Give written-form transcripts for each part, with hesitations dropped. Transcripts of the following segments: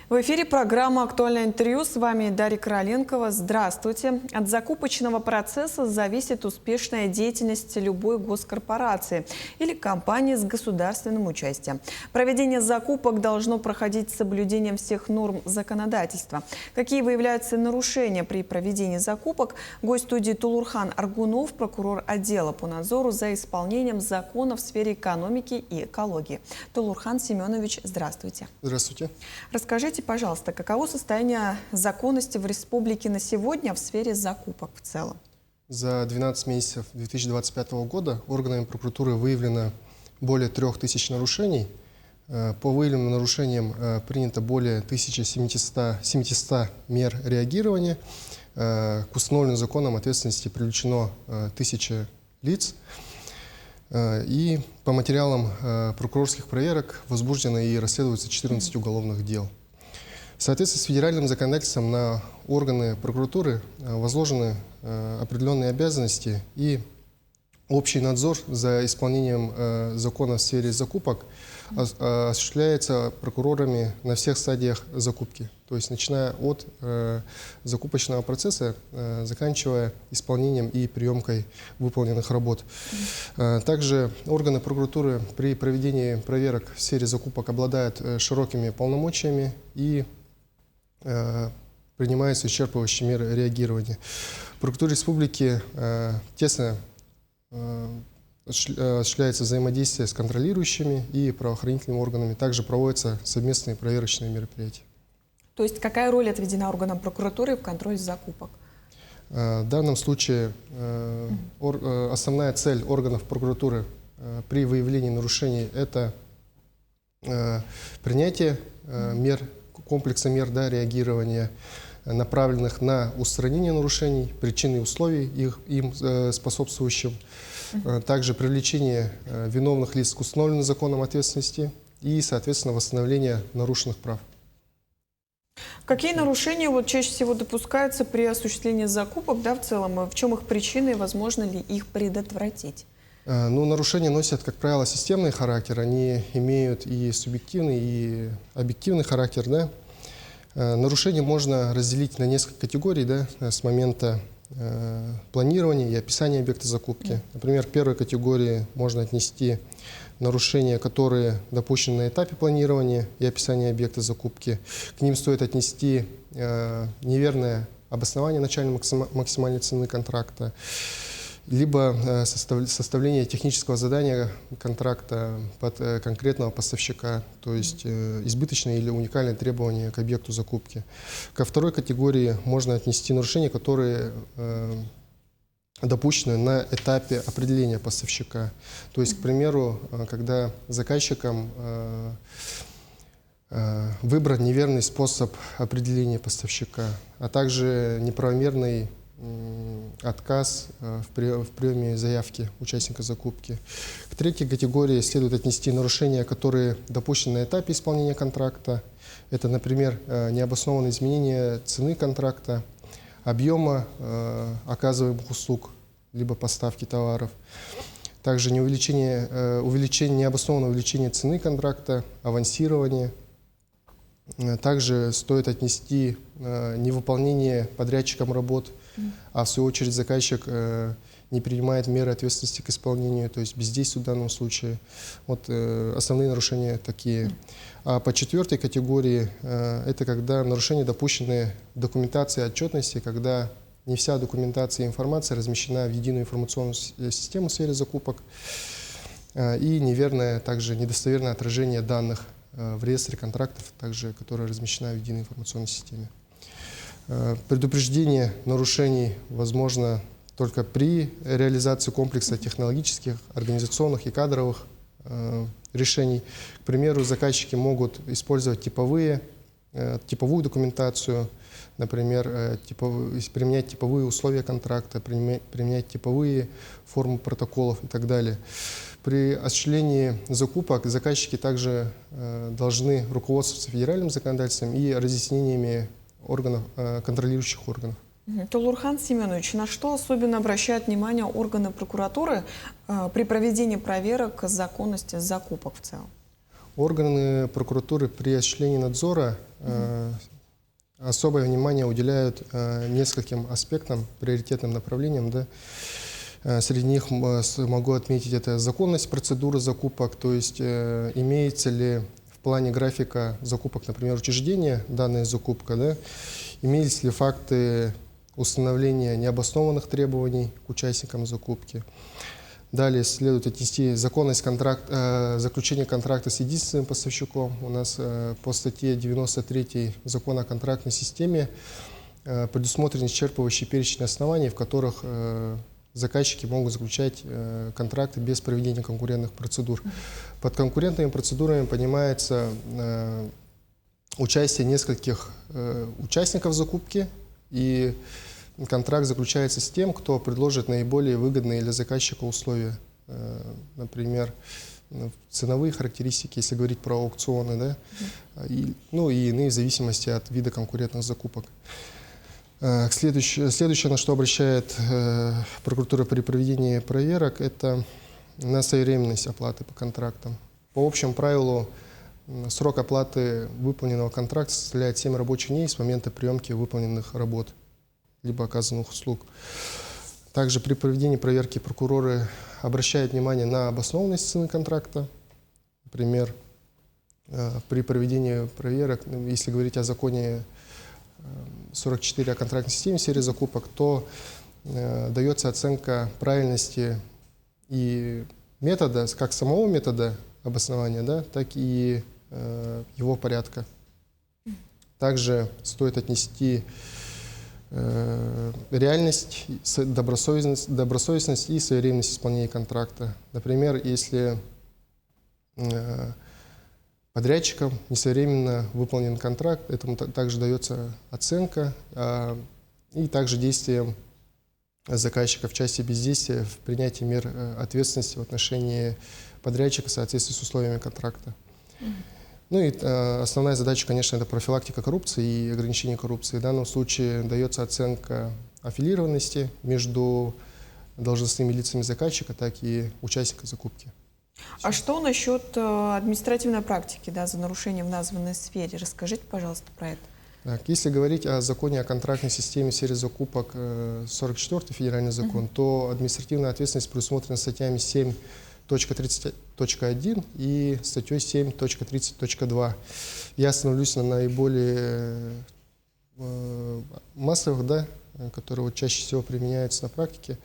В эфире программа «Актуальное интервью». С вами Дарья Короленкова. Здравствуйте. От закупочного процесса зависит успешная деятельность любой госкорпорации или компании с государственным участием. Проведение закупок должно проходить с соблюдением всех норм законодательства. Какие выявляются нарушения при проведении закупок? Гость студии Тулурхан Аргунов, прокурор отдела по надзору за исполнением закона в сфере экономики и экологии. Тулурхан Семенович, здравствуйте. Здравствуйте. Расскажите, пожалуйста, каково состояние законности в республике на сегодня в сфере закупок в целом? За 12 месяцев 2025 года органами прокуратуры выявлено более 3000 нарушений. По выявленным нарушениям принято более 1700 мер реагирования. К установленным законам ответственности привлечено 1000 лиц. И по материалам прокурорских проверок возбуждено и расследуется 14 уголовных дел. В соответствии с федеральным законодательством на органы прокуратуры возложены определенные обязанности, и общий надзор за исполнением закона в сфере закупок осуществляется прокурорами на всех стадиях закупки. То есть начиная от закупочного процесса, заканчивая исполнением и приемкой выполненных работ. Также органы прокуратуры при проведении проверок в сфере закупок обладают широкими полномочиями и принимаются исчерпывающие меры реагирования. В прокуратуре республики тесно осуществляется взаимодействие с контролирующими и правоохранительными органами. Также проводятся совместные проверочные мероприятия. То есть какая роль отведена органам прокуратуры в контроле закупок? В данном случае основная цель органов прокуратуры при выявлении нарушений – это принятие мер, комплекса мер реагирования, направленных на устранение нарушений, причин и условий им способствующим, также привлечение виновных лиц к установленной законом ответственности и, соответственно, восстановление нарушенных прав. Какие нарушения чаще всего допускаются при осуществлении закупок, в целом, в чем их причины и возможно ли их предотвратить? Нарушения носят, как правило, системный характер, они имеют и субъективный, и объективный характер. Нарушения можно разделить на несколько категорий с момента планирования и описания объекта закупки. Например, к первой категории можно отнести нарушения, которые допущены на этапе планирования и описания объекта закупки. К ним стоит отнести неверное обоснование начальной максимальной цены контракта, либо составление технического задания контракта под конкретного поставщика, то есть избыточное или уникальное требование к объекту закупки. Ко второй категории можно отнести нарушения, которые допущены на этапе определения поставщика. То есть, к примеру, когда заказчиком выбран неверный способ определения поставщика, а также неправомерный отказ в приеме заявки участника закупки. К третьей категории следует отнести нарушения, которые допущены на этапе исполнения контракта. Это, например, необоснованное изменение цены контракта, объема оказываемых услуг, либо поставки товаров. Также необоснованное увеличение цены контракта, авансирование. Также стоит отнести невыполнение подрядчиком работ, а в свою очередь заказчик не принимает меры ответственности к исполнению, то есть бездействует в данном случае. Основные нарушения такие. А по четвертой категории это когда нарушения допущены в документации отчетности, когда не вся документация и информация размещена в единую информационную систему в сфере закупок, и неверное, также недостоверное отражение данных в реестре контрактов, также, которая размещена в единой информационной системе. Предупреждение нарушений возможно только при реализации комплекса технологических, организационных и кадровых решений. К примеру, заказчики могут использовать типовую документацию, например, применять типовые условия контракта, применять типовые формы протоколов и так далее. При осуществлении закупок заказчики также должны руководствоваться федеральным законодательством и разъяснениями контролирующих органов. Тулурхан Семенович, на что особенно обращают внимание органы прокуратуры при проведении проверок законности закупок в целом? Органы прокуратуры при осуществлении надзора особое внимание уделяют нескольким аспектам, приоритетным направлениям. Да. Среди них могу отметить это законность процедуры закупок, то есть имеется ли в плане графика закупок, например, учреждения данная закупка, да, имеются ли факты установления необоснованных требований к участникам закупки. Далее следует отнести законность заключения контракта с единственным поставщиком. У нас по статье 93 Закона о контрактной системе предусмотрен исчерпывающий перечень оснований, в которых заказчики могут заключать контракты без проведения конкурентных процедур. Под конкурентными процедурами понимается участие нескольких участников закупки, и контракт заключается с тем, кто предложит наиболее выгодные для заказчика условия. Например, ценовые характеристики, если говорить про аукционы, да, и иные в зависимости от вида конкурентных закупок. Следующее, на что обращает прокуратура при проведении проверок, это на своевременность оплаты по контрактам. По общему правилу, срок оплаты выполненного контракта составляет 7 рабочих дней с момента приемки выполненных работ либо оказанных услуг. Также при проведении проверки прокуроры обращают внимание на обоснованность цены контракта. Например, при проведении проверок, если говорить о законе 44 о контрактной системе в сфере закупок, то дается оценка правильности и метода, как самого метода обоснования, да, так и его порядка. Также стоит отнести реальность, добросовестность и своевременность исполнения контракта. Например, если подрядчиком несвоевременно выполнен контракт, этому также дается оценка, и также действием заказчика в части бездействия в принятии мер ответственности в отношении подрядчика в соответствии с условиями контракта. Ну и основная задача, конечно, это профилактика коррупции и ограничение коррупции. В данном случае дается оценка аффилированности между должностными лицами заказчика, так и участника закупки. А что насчет административной практики, да, за нарушение в названной сфере? Расскажите, пожалуйста, про это. Так, если говорить о законе о контрактной системе в сфере закупок, 44-й федеральный закон, то административная ответственность предусмотрена статьями 7.30.1 и статьей 7.30.2. Я остановлюсь на наиболее массовых, да, которые вот чаще всего применяются на практике.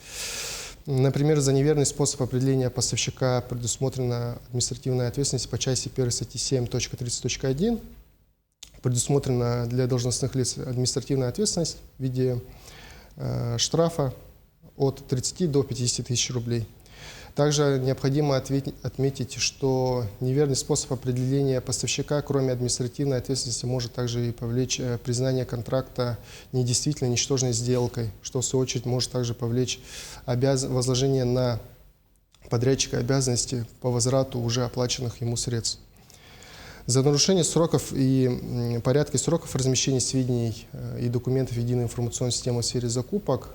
Например, за неверный способ определения поставщика предусмотрена административная ответственность по части 1 статьи 7.30.1. Предусмотрена для должностных лиц административная ответственность в виде штрафа от 30 до 50 тысяч рублей. Также необходимо отметить, что неверный способ определения поставщика, кроме административной ответственности, может также и повлечь признание контракта недействительной, ничтожной сделкой, что в свою очередь может также повлечь возложение на подрядчика обязанности по возврату уже оплаченных ему средств. За нарушение сроков и порядка и сроков размещения сведений и документов в единой информационной системе в сфере закупок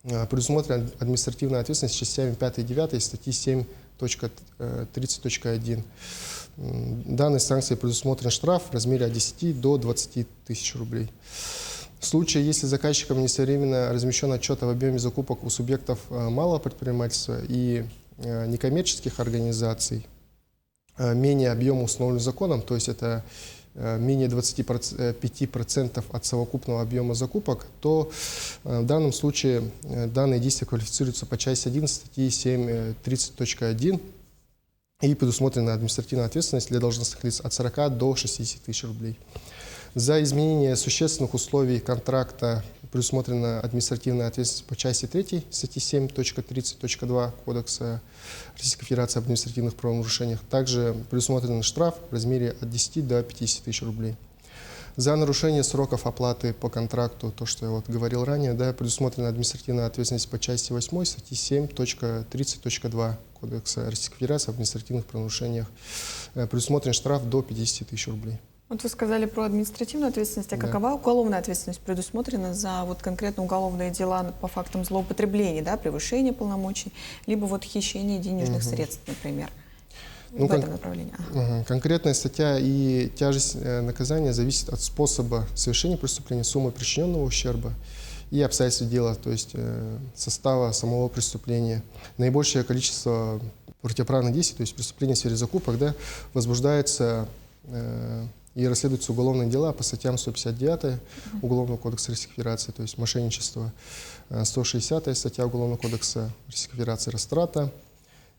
предусмотрена административная ответственность частями 5 и 9 статьи 7.30.1. Данной санкцией предусмотрен штраф в размере от 10 до 20 тысяч рублей. В случае, если заказчиком несвоевременно размещен отчет об объеме закупок у субъектов малого предпринимательства и некоммерческих организаций, менее объема установленным законом, то есть это менее 25% от совокупного объема закупок, то в данном случае данные действия квалифицируются по части 11 статьи 7.30.1 и предусмотрена административная ответственность для должностных лиц от 40 до 60 тысяч рублей. За изменение существенных условий контракта предусмотрена административная ответственность по части 3 статьи 7.30.2 Кодекса Российской Федерации об административных правонарушениях. Также предусмотрен штраф в размере от 10 до 50 тысяч рублей. За нарушение сроков оплаты по контракту, то, что я вот говорил ранее, да, предусмотрена административная ответственность по части 8 статьи 7.30.2 Кодекса Российской Федерации об административных правонарушениях. Предусмотрен штраф до 50 тысяч рублей. Вот вы сказали про административную ответственность, а какова уголовная ответственность предусмотрена за вот конкретно уголовные дела по фактам злоупотребления, да, превышения полномочий, либо вот хищения денежных средств, например? в этом направлении? Конкретная статья и тяжесть наказания зависит от способа совершения преступления, суммы причиненного ущерба и обстоятельств дела, то есть состава самого преступления. Наибольшее количество противоправных действий, то есть преступления в сфере закупок, да, возбуждается и расследуются уголовные дела по статьям 159 Уголовного кодекса Российской Федерации, то есть мошенничество, 160 статья Уголовного кодекса Российской Федерации растрата,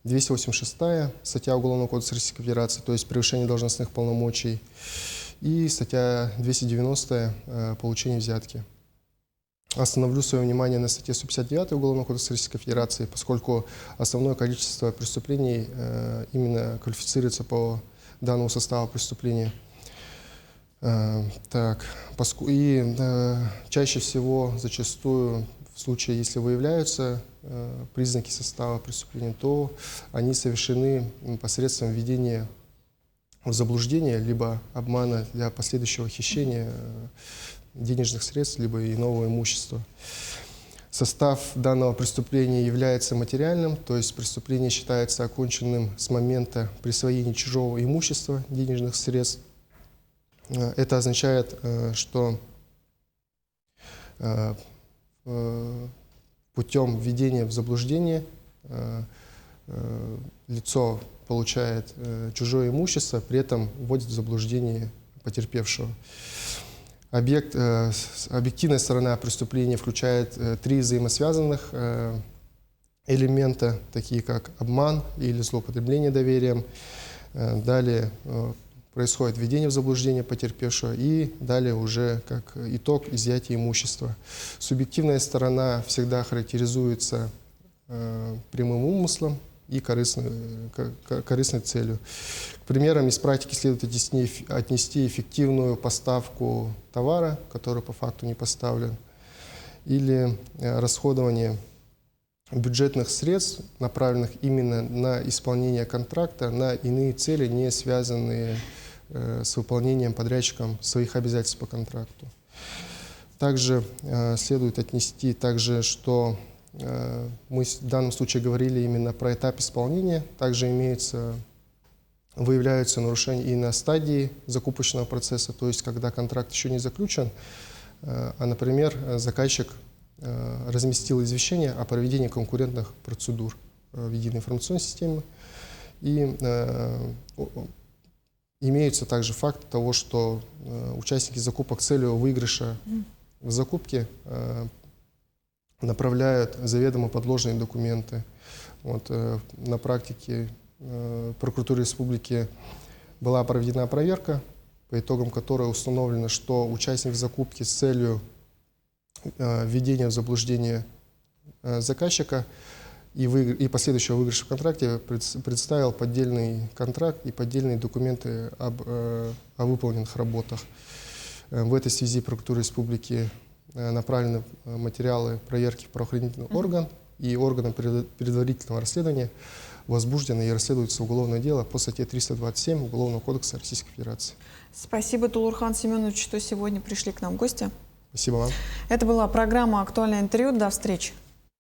286 статья Уголовного кодекса Российской Федерации, то есть превышение должностных полномочий, и статья 290 получение взятки. Остановлю свое внимание на статье 159 Уголовного кодекса Российской Федерации, поскольку основное количество преступлений именно квалифицируется по данному составу преступления. Чаще всего, зачастую, в случае, если выявляются признаки состава преступления, то они совершены посредством введения в заблуждение, либо обмана для последующего хищения денежных средств, либо иного имущества. Состав данного преступления является материальным, то есть преступление считается оконченным с момента присвоения чужого имущества, денежных средств. Это означает, что путем введения в заблуждение лицо получает чужое имущество, при этом вводит в заблуждение потерпевшего. Объективная сторона преступления включает три взаимосвязанных элемента, такие как обман или злоупотребление доверием. Далее происходит введение в заблуждение потерпевшего и далее уже как итог изъятия имущества. Субъективная сторона всегда характеризуется прямым умыслом и корыстной целью. К примерам из практики следует отнести эффективную поставку товара, который по факту не поставлен, или расходование бюджетных средств, направленных именно на исполнение контракта, на иные цели, не связанные с выполнением подрядчиком своих обязательств по контракту. Также следует отнести, что мы в данном случае говорили именно про этап исполнения. Также выявляются нарушения и на стадии закупочного процесса, то есть когда контракт еще не заключен, например, заказчик разместил извещение о проведении конкурентных процедур в единой информационной системе. И имеется также факт того, что участники закупок с целью выигрыша в закупке направляют заведомо подложные документы. На практике прокуратуры республики была проведена проверка, по итогам которой установлено, что участник закупки с целью введения в заблуждение заказчика и последующего выигрыша в контракте представил поддельный контракт и поддельные документы о выполненных работах. В этой связи прокуратуре республики направлены материалы проверки в правоохранительный орган, и органом предварительного расследования возбуждено и расследуется уголовное дело по статье 327 Уголовного кодекса Российской Федерации. Спасибо, Тулурхан Семенович, что сегодня пришли к нам в гости. Спасибо вам. Это была программа «Актуальное интервью». До встречи.